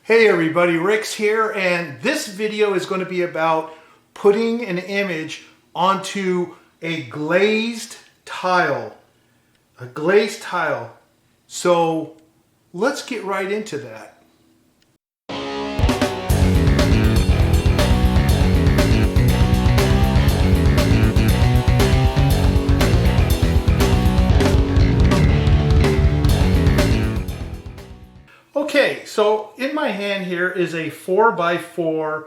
Hey everybody, Rick's here, and this video is going to be about putting an image onto a glazed tile. A glazed tile. So let's get right into that. Okay, so in my hand here is a 4x4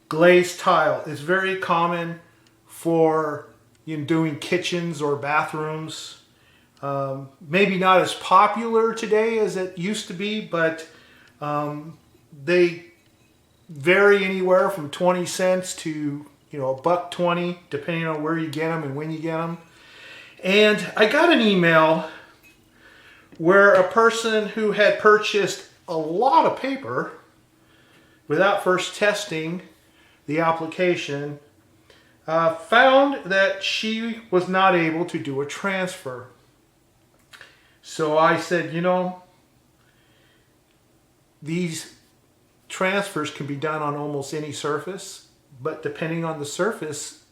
glazed tile. It's very common for doing kitchens or bathrooms. Maybe not as popular today as it used to be, but they vary anywhere from 20 cents to $1.20, depending on where you get them and when you get them. And I got an email where a person who had purchased a lot of paper without first testing the application found that she was not able to do a transfer. So I said, these transfers can be done on almost any surface, but depending on the surface,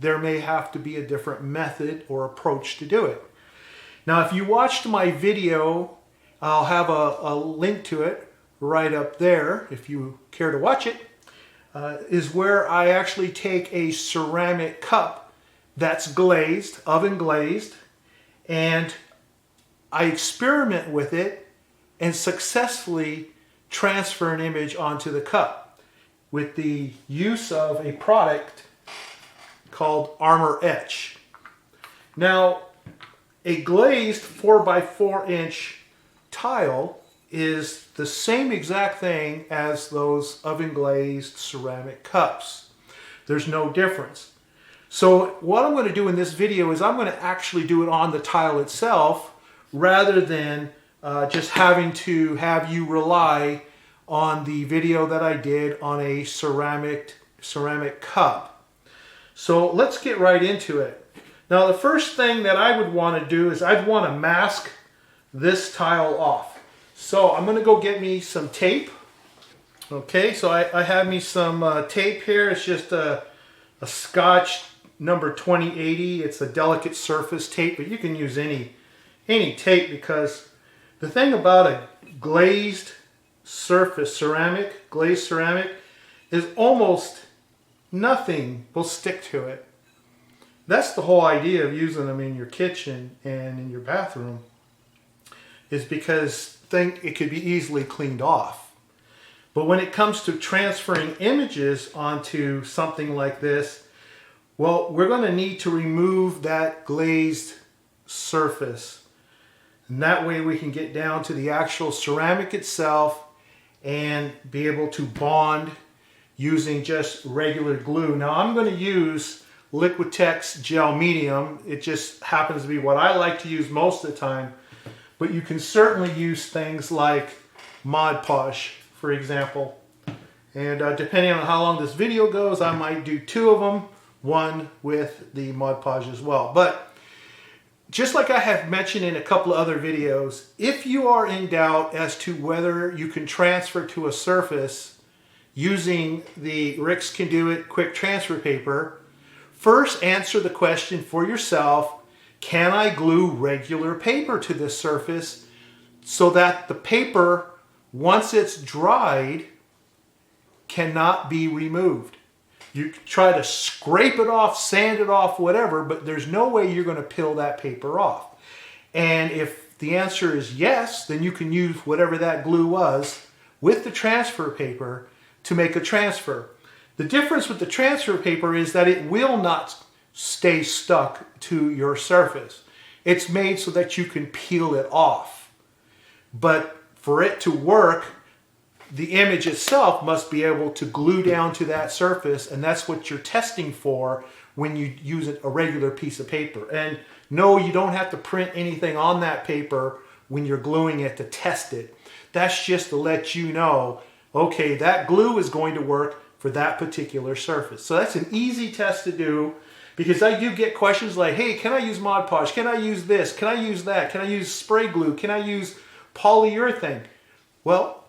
there may have to be a different method or approach to do it. Now, if you watched my video, I'll have a link to it right up there if you care to watch it, is where I actually take a ceramic cup that's glazed, oven glazed, and I experiment with it and successfully transfer an image onto the cup with the use of a product called Armor Etch. Now, a glazed 4x4 inch tile is the same exact thing as those oven glazed ceramic cups. There's no difference. So what I'm going to do in this video is I'm going to actually do it on the tile itself rather than just having to have you rely on the video that I did on a ceramic cup. So let's get right into it. Now, the first thing that I would want to do is I'd want to mask this tile off. So I'm going to go get me some tape. Okay, so I have me some tape here. It's just a Scotch number 2080. It's a delicate surface tape, but you can use any tape, because the thing about a glazed surface, glazed ceramic, is almost nothing will stick to it. That's the whole idea of using them in your kitchen and in your bathroom, is because it could be easily cleaned off. But when it comes to transferring images onto something like this, well, we're going to need to remove that glazed surface. And that way we can get down to the actual ceramic itself and be able to bond using just regular glue. Now, I'm going to use Liquitex gel medium. It just happens to be what I like to use most of the time, but you can certainly use things like Mod Podge, for example. And depending on how long this video goes, I might do two of them, one with the Mod Podge as well. But just like I have mentioned in a couple of other videos, if you are in doubt as to whether you can transfer to a surface using the Ricks Can Do It quick transfer paper, first answer the question for yourself: can I glue regular paper to this surface so that the paper, once it's dried, cannot be removed? You can try to scrape it off, sand it off, whatever, but there's no way you're going to peel that paper off. And if the answer is yes, then you can use whatever that glue was with the transfer paper to make a transfer. The difference with the transfer paper is that it will not stay stuck to your surface. It's made so that you can peel it off. But for it to work, the image itself must be able to glue down to that surface, and that's what you're testing for when you use a regular piece of paper. And no, you don't have to print anything on that paper when you're gluing it to test it. That's just to let you know, okay, that glue is going to work for that particular surface. So that's an easy test to do, because I do get questions like, hey, can I use Mod Podge? Can I use this? Can I use that? Can I use spray glue? Can I use polyurethane? Well,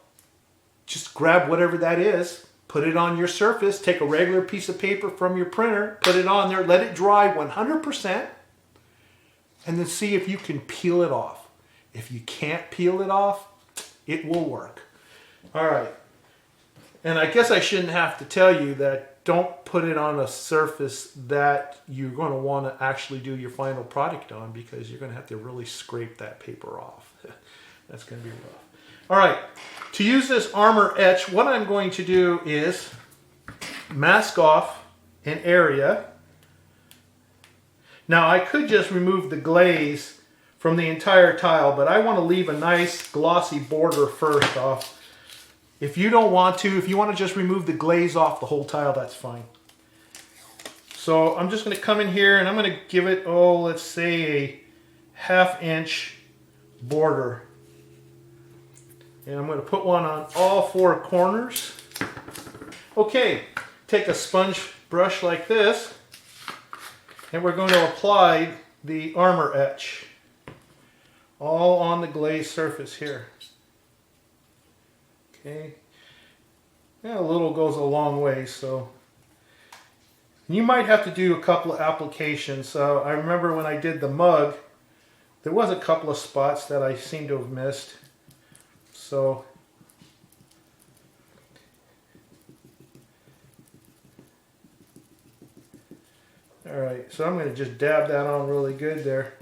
just grab whatever that is, put it on your surface, take a regular piece of paper from your printer, put it on there, let it dry 100%, and then see if you can peel it off. If you can't peel it off, it will work. All right. And I guess I shouldn't have to tell you that don't put it on a surface that you're going to want to actually do your final product on, because you're going to have to really scrape that paper off. That's going to be rough. All right. To use this armor etch, what I'm going to do is mask off an area. Now I could just remove the glaze from the entire tile, but I want to leave a nice glossy border first off. If you don't want to, if you want to just remove the glaze off the whole tile, that's fine. So I'm just going to come in here and I'm going to give it, oh, let's say a 1/2 inch border. And I'm going to put one on all 4 corners. Okay, take a sponge brush like this, and we're going to apply the armor etch all on the glazed surface here. Okay, yeah, a little goes a long way, so you might have to do a couple of applications. I remember when I did the mug, there was a couple of spots that I seem to have missed. So all right, so I'm going to just dab that on really good there.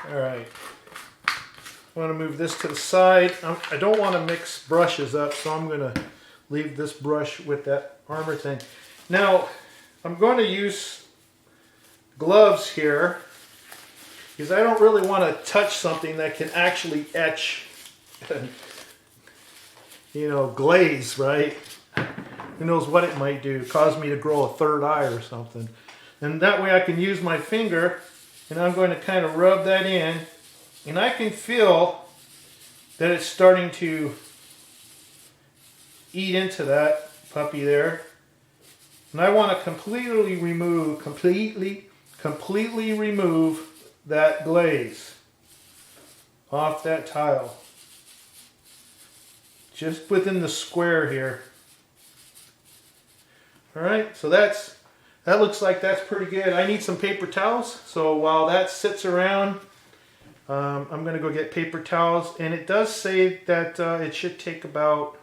All right. I want to move this to the side. I don't want to mix brushes up, so I'm going to leave this brush with that armor thing. Now, I'm going to use gloves here because I don't really want to touch something that can actually etch, you know, glaze, right? Who knows what it might do, cause me to grow a 3rd eye or something. And that way I can use my finger, and I'm going to kind of rub that in. And I can feel that it's starting to eat into that puppy there. And I want to completely remove that glaze off that tile. Just within the square here. Alright, so that looks like that's pretty good. I need some paper towels, so while that sits around, I'm going to go get paper towels, and it does say that it should take about,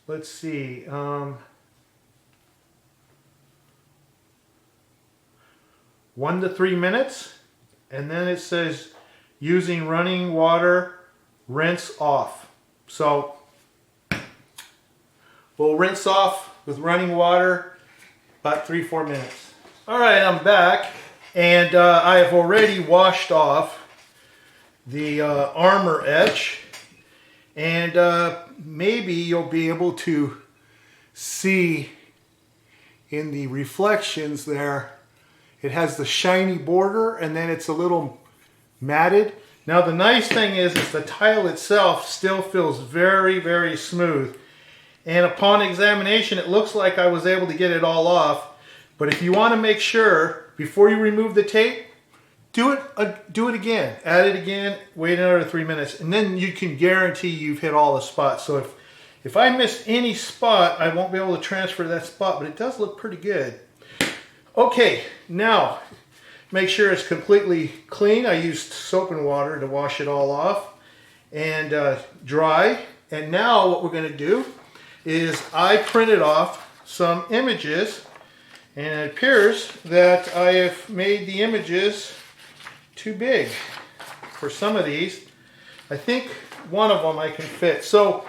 let's see, 1 to 3 minutes, and then it says using running water, rinse off. So we'll rinse off with running water about 3-4 minutes. All right, I'm back, and I have already washed off the armor etch, and maybe you'll be able to see in the reflections there, it has the shiny border and then it's a little matted. Now the nice thing is the tile itself still feels very, very smooth, and upon examination it looks like I was able to get it all off. But if you want to make sure before you remove the tape, do it again, add it again, wait another 3 minutes, and then you can guarantee you've hit all the spots. So if I missed any spot, I won't be able to transfer that spot, but it does look pretty good. Okay, now make sure it's completely clean. I used soap and water to wash it all off and dry. And now what we're going to do is I printed off some images, and it appears that I have made the images too big for some of these. I think one of them I can fit. So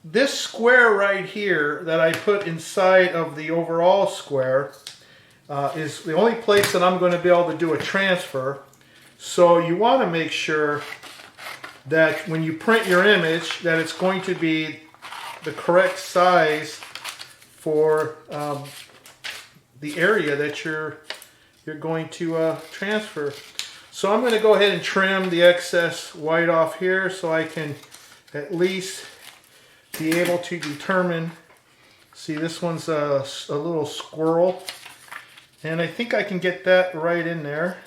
this square right here that I put inside of the overall square is the only place that I'm going to be able to do a transfer. So you want to make sure that when you print your image that it's going to be the correct size for the area that you're going to transfer. So I'm going to go ahead and trim the excess white off here so I can at least be able to determine. See, this one's a little squirrel, and I think I can get that right in there.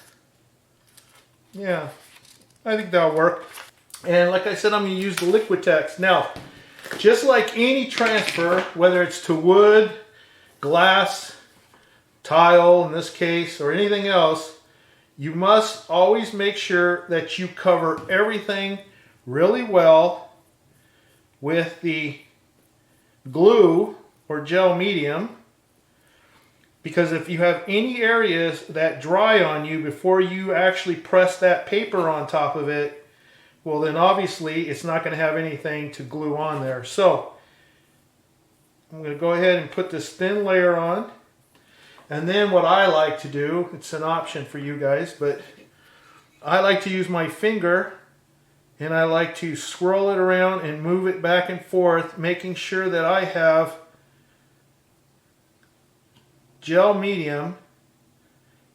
Yeah, I think that'll work. And like I said, I'm going to use the Liquitex. Now, just like any transfer, whether it's to wood, glass, tile in this case, or anything else, you must always make sure that you cover everything really well with the glue or gel medium, because if you have any areas that dry on you before you actually press that paper on top of it, well then obviously it's not going to have anything to glue on there. So I'm going to go ahead and put this thin layer on, and then what I like to do, it's an option for you guys, but I like to use my finger and I like to swirl it around and move it back and forth, making sure that I have gel medium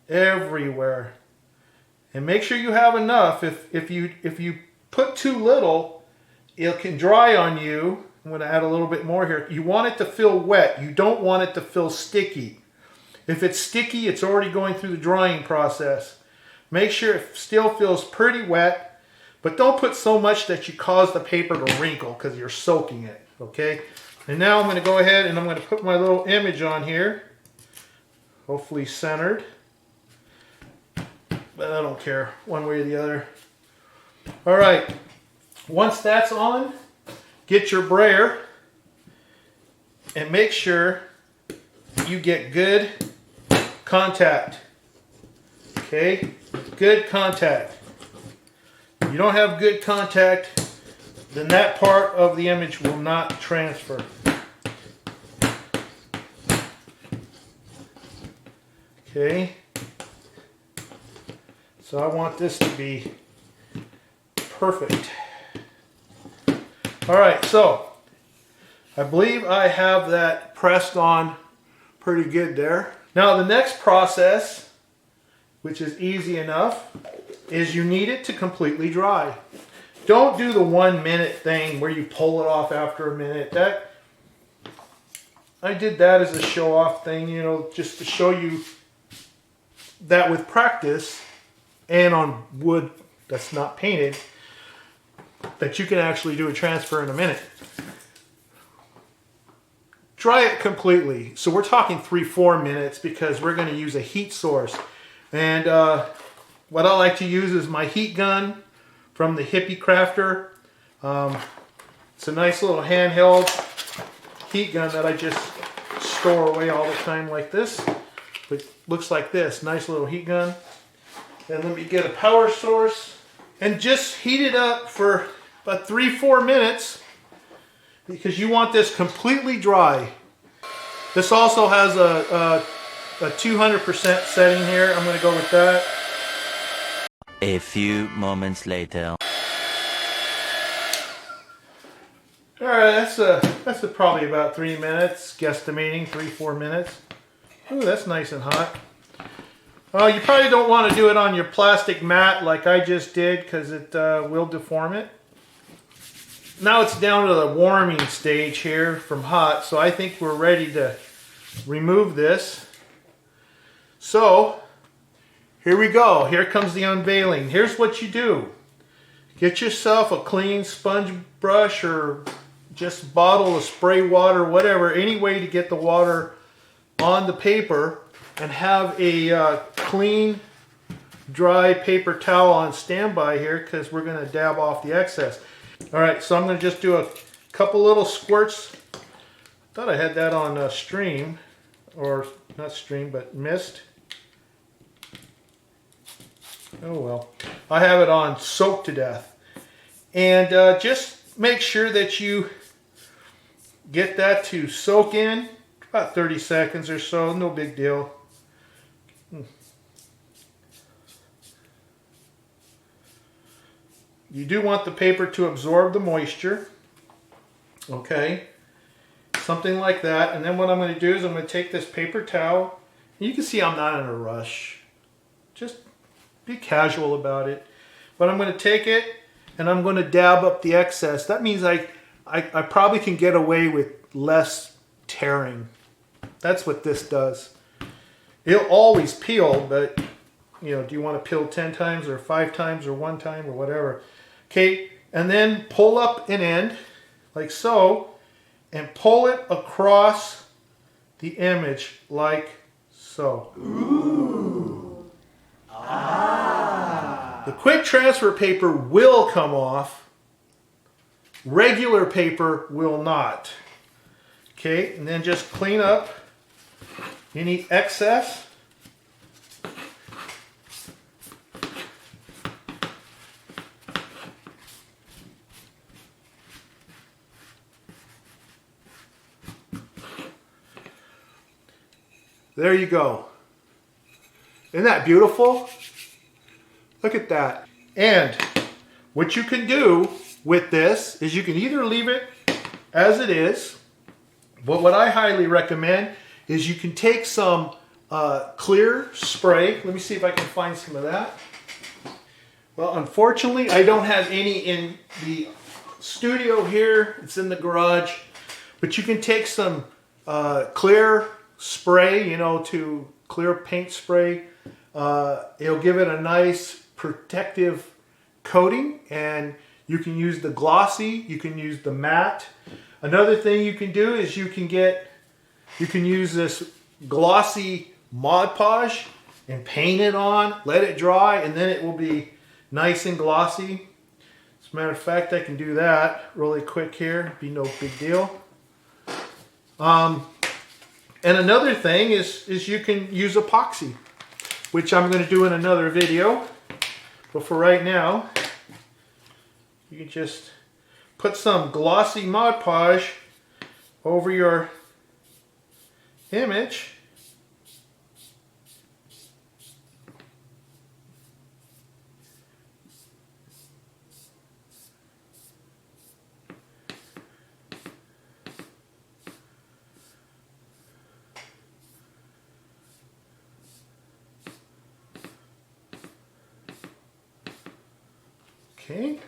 everywhere. And make sure you have enough. If you put too little, it can dry on you. I'm going to add a little bit more here. You want it to feel wet. You don't want it to feel sticky. If it's sticky, it's already going through the drying process. Make sure it still feels pretty wet, but don't put so much that you cause the paper to wrinkle because you're soaking it, okay? And now I'm going to go ahead and I'm going to put my little image on here. Hopefully centered. But I don't care one way or the other. All right, once that's on, get your brayer and make sure you get good contact. Okay, good contact. If you don't have good contact, then that part of the image will not transfer. Okay, so I want this to be perfect. All right, so I believe I have that pressed on pretty good there. Now the next process, which is easy enough, is you need it to completely dry. Don't do the 1 minute thing where you pull it off after a minute. I did that as a show off thing, you know, just to show you that with practice and on wood that's not painted, that you can actually do a transfer in a minute. Dry it completely. So we're talking 3-4 minutes because we're going to use a heat source. And what I like to use is my heat gun from the Hippie Crafter. It's a nice little handheld heat gun that I just store away all the time like this. It looks like this, nice little heat gun. And let me get a power source and just heat it up for about 3-4 minutes because you want this completely dry. This also has a 200% setting here. I'm going to go with that. A few moments later. All right, that's probably about 3 minutes, guesstimating 3-4 minutes. Ooh, that's nice and hot. You probably don't want to do it on your plastic mat like I just did because it will deform it. Now it's down to the warming stage here from hot, so I think we're ready to remove this. So here we go. Here comes the unveiling. Here's what you do. Get yourself a clean sponge brush or just bottle of spray water, whatever, any way to get the water on the paper, and have a clean, dry paper towel on standby here because we're going to dab off the excess. All right, so I'm going to just do a couple little squirts. I thought I had that on stream, or not stream, but mist. Oh well. I have it on soak to death. And just make sure that you get that to soak in about 30 seconds or so, no big deal. You do want the paper to absorb the moisture. Okay, something like that. And then what I'm going to do is I'm going to take this paper towel. You can see I'm not in a rush. Just be casual about it. But I'm going to take it and I'm going to dab up the excess. That means I probably can get away with less tearing. That's what this does. It'll always peel, but you know, do you want to peel 10 times or 5 times or 1 time or whatever? Okay, and then pull up an end like so and pull it across the image like so. Ooh. Ah. The quick transfer paper will come off. Regular paper will not. Okay, and then just clean up any excess. There you go. Isn't that beautiful? Look at that. And what you can do with this is you can either leave it as it is, but what I highly recommend is you can take some clear spray. Let me see if I can find some of that. Well, unfortunately, I don't have any in the studio here. It's in the garage. But you can take some clear spray, you know, to clear paint spray. It'll give it a nice protective coating, and you can use the glossy, you can use the matte. Another thing you can do is you can use this glossy Mod Podge and paint it on, let it dry, and then it will be nice and glossy. As a matter of fact, I can do that really quick here, be no big deal. And another thing is you can use epoxy, which I'm going to do in another video. But for right now, you can just put some glossy Mod Podge over your image. Okay.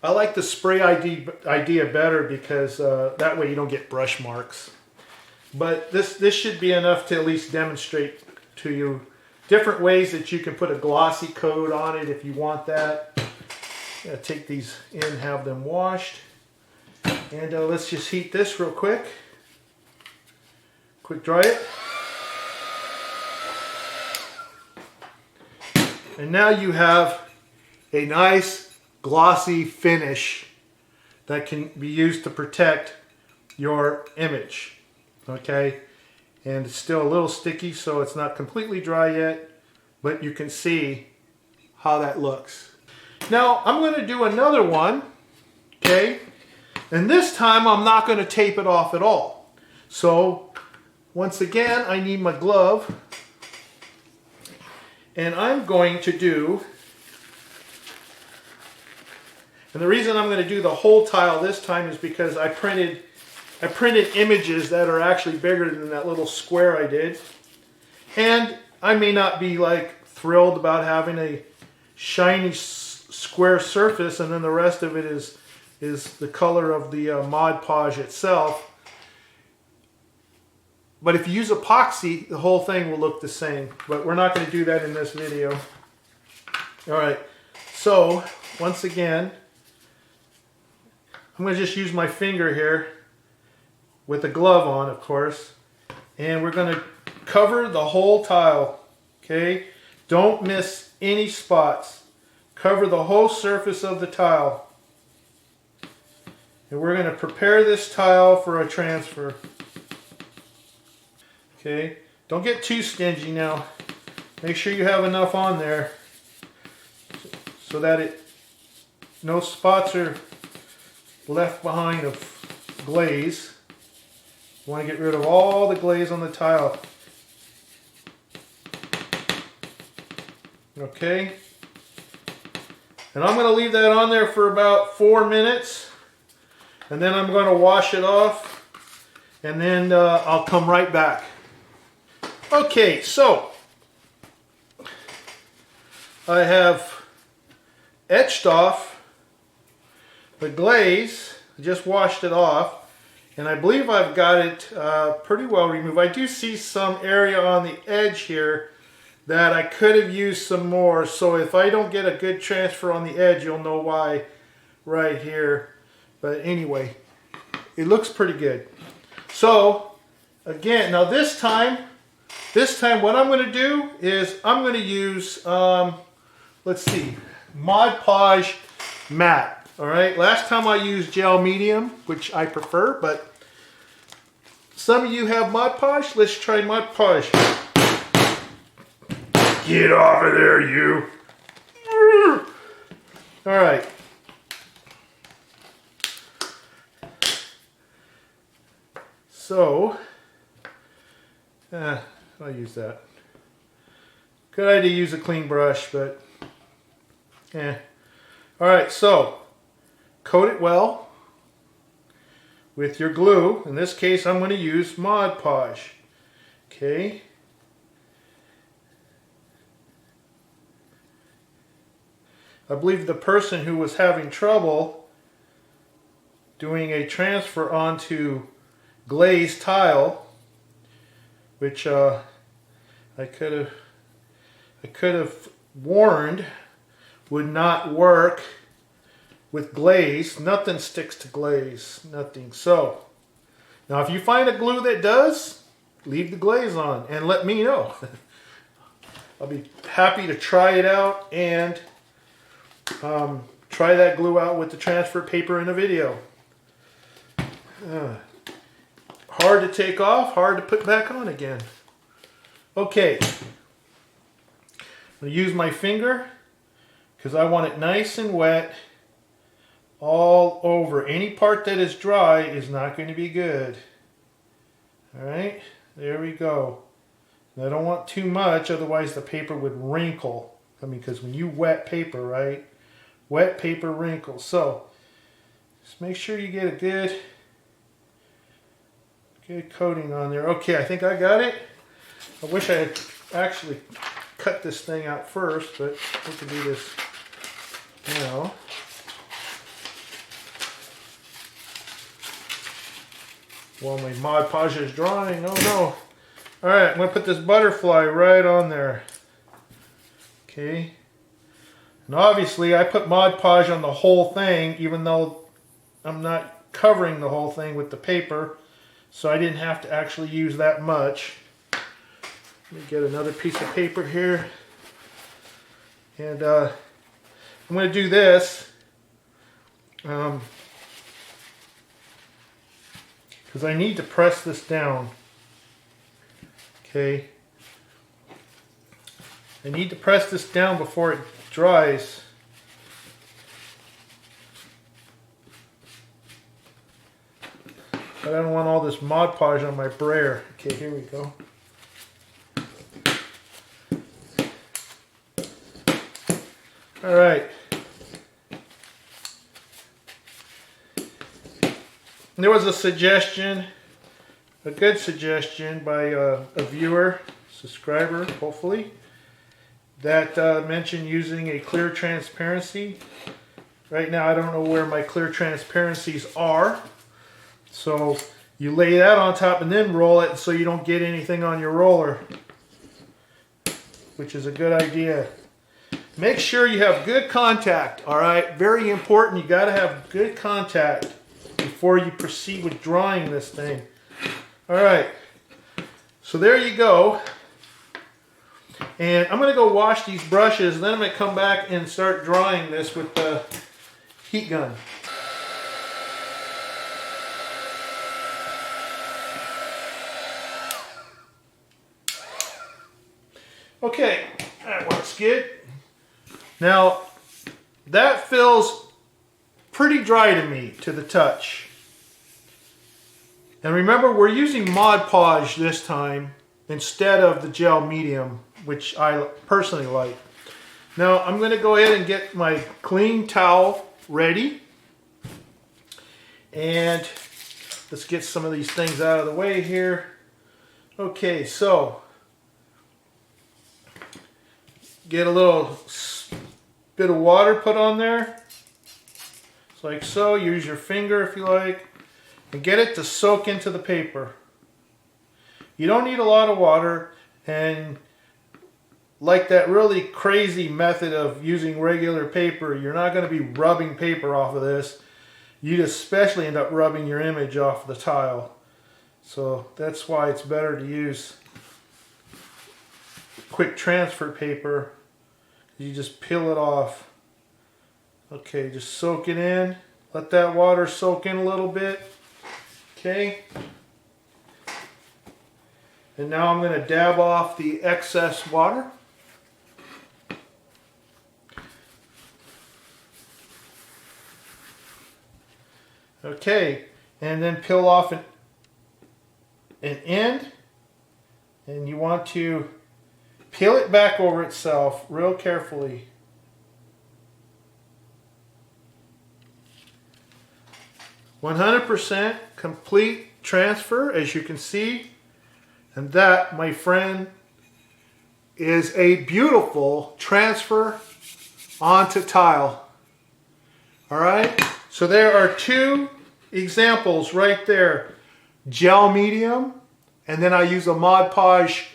I like the spray idea better because that way you don't get brush marks. But this should be enough to at least demonstrate to you different ways that you can put a glossy coat on it if you want that. Take these in, have them washed. And let's just heat this real quick. Quick dry it. And now you have a nice glossy finish that can be used to protect your image. Okay, and it's still a little sticky, so it's not completely dry yet, but you can see how that looks. Now I'm going to do another one, okay, and this time I'm not going to tape it off at all. So once again, I need my glove. And I'm going to do, and the reason I'm going to do the whole tile this time is because I printed images that are actually bigger than that little square I did. And I may not be like thrilled about having a shiny square surface and then the rest of it is the color of the Mod Podge itself. But if you use epoxy, the whole thing will look the same. But we're not going to do that in this video. All right. So, once again, I'm going to just use my finger here with the glove on, of course. And we're going to cover the whole tile. Okay? Don't miss any spots. Cover the whole surface of the tile. And we're going to prepare this tile for a transfer. Okay, don't get too stingy now. Make sure you have enough on there so that no spots are left behind of glaze. You want to get rid of all the glaze on the tile. Okay, and I'm going to leave that on there for about 4 minutes, and then I'm going to wash it off, and then I'll come right back. Okay, so I have etched off the glaze. I just washed it off, and I believe I've got it pretty well removed. I do see some area on the edge here that I could have used some more. So if I don't get a good transfer on the edge, you'll know why right here. But anyway, it looks pretty good. So again, now this time what I'm going to do is I'm going to use, let's see, Mod Podge matte. All right, last time I used gel medium, which I prefer, but some of you have Mod Podge. Let's try Mod Podge. Get off of there, you. All right. So, I'll use that. Good idea to use a clean brush, but All right, so coat it well with your glue. In this case, I'm going to use Mod Podge. Okay. I believe the person who was having trouble doing a transfer onto glazed tile, which I could have warned would not work with glaze. Nothing sticks to glaze, nothing. So now if you find a glue that does, leave the glaze on and let me know. I'll be happy to try it out and try that glue out with the transfer paper in a video. Hard to take off, hard to put back on again. Okay, I'm going to use my finger because I want it nice and wet all over. Any part that is dry is not going to be good. Alright, there we go. And I don't want too much, otherwise the paper would wrinkle. I mean, because when you wet paper, right? Wet paper wrinkles. So, just make sure you get a good coating on there. Okay, I think I got it. I wish I had actually cut this thing out first, but we can do this now. While my Mod Podge is drying. Oh no. Alright, I'm going to put this butterfly right on there. Okay. And obviously I put Mod Podge on the whole thing, even though I'm not covering the whole thing with the paper. So I didn't have to actually use that much. Let me get another piece of paper here. And I'm going to do this. Because I need to press this down. Okay. I need to press this down before it dries. But I don't want all this Mod Podge on my brayer. Okay, here we go. All right. There was a suggestion, a good suggestion by a viewer, subscriber, hopefully, that mentioned using a clear transparency. Right now I don't know where my clear transparencies are. So you lay that on top and then roll it so you don't get anything on your roller, which is a good idea. Make sure you have good contact, all right? Very important, you got to have good contact before you proceed with drying this thing. All right, so there you go. And I'm going to go wash these brushes, and then I'm going to come back and start drying this with the heat gun. Okay, that works good. Now, that feels pretty dry to me, to the touch. And remember, we're using Mod Podge this time instead of the gel medium, which I personally like. Now, I'm going to go ahead and get my clean towel ready. And let's get some of these things out of the way here. Okay, so get a little bit of water put on there, just like so. Use your finger if you like, and get it to soak into the paper. You don't need a lot of water, and like that really crazy method of using regular paper, you're not going to be rubbing paper off of this. You'd especially end up rubbing your image off the tile. So that's why it's better to use quick transfer paper. You just peel it off. Okay, just soak it in. Let that water soak in a little bit. Okay. And now I'm going to dab off the excess water. Okay, and then peel off an end, and you want to peel it back over itself real carefully. "100% complete transfer," as you can see, and that, my friend, is a beautiful transfer onto tile. All right, so there are two examples right there: gel medium, and then I use a Mod Podge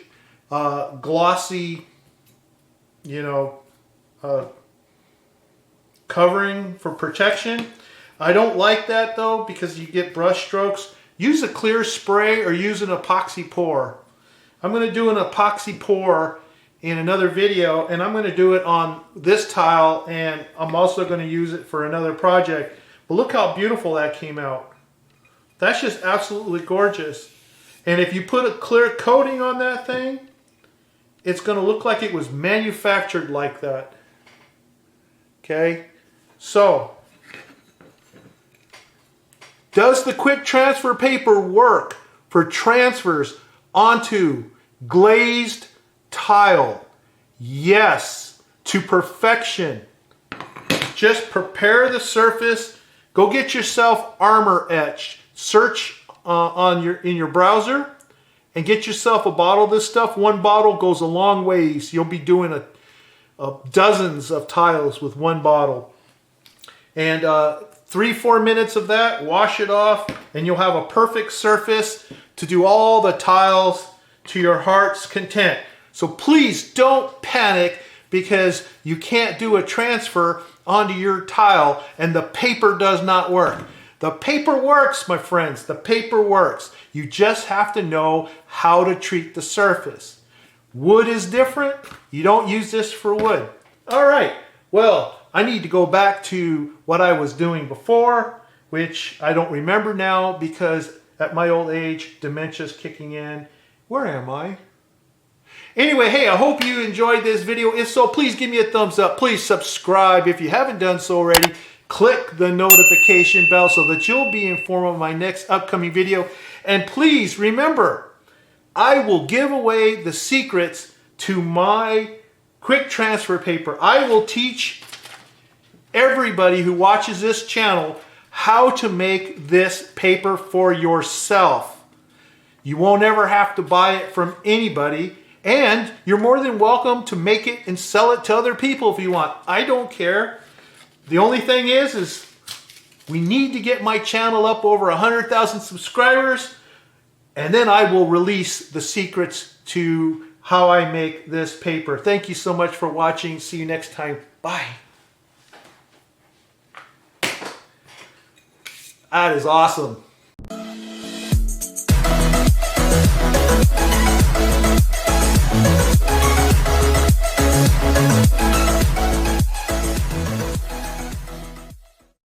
glossy, covering for protection. I don't like that though, because you get brush strokes. Use a clear spray or use an epoxy pour. I'm going to do an epoxy pour in another video, and I'm going to do it on this tile, and I'm also going to use it for another project. But look how beautiful that came out. That's just absolutely gorgeous. And if you put a clear coating on that thing, it's going to look like it was manufactured like that. Okay? So, does the quick transfer paper work for transfers onto glazed tile? Yes, to perfection. Just prepare the surface. Go get yourself Armor Etch. Search in your browser and get yourself a bottle of this stuff. One bottle goes a long ways. You'll be doing dozens of tiles with one bottle. And 3-4 minutes of that, wash it off, and you'll have a perfect surface to do all the tiles to your heart's content. So please don't panic because you can't do a transfer onto your tile and the paper does not work. The paper works, my friends. The paper works. You just have to know how to treat the surface. Wood is different. You don't use this for wood. All right. Well, I need to go back to what I was doing before, which I don't remember now because at my old age, dementia's kicking in. Where am I? Anyway, hey, I hope you enjoyed this video. If so, please give me a thumbs up. Please subscribe if you haven't done so already. Click the notification bell so that you'll be informed of my next upcoming video. And please remember, I will give away the secrets to my quick transfer paper. I will teach everybody who watches this channel how to make this paper for yourself. You won't ever have to buy it from anybody, and you're more than welcome to make it and sell it to other people if you want. I don't care. The only thing is we need to get my channel up over 100,000 subscribers, and then I will release the secrets to how I make this paper. Thank you so much for watching. See you next time. Bye. That is awesome.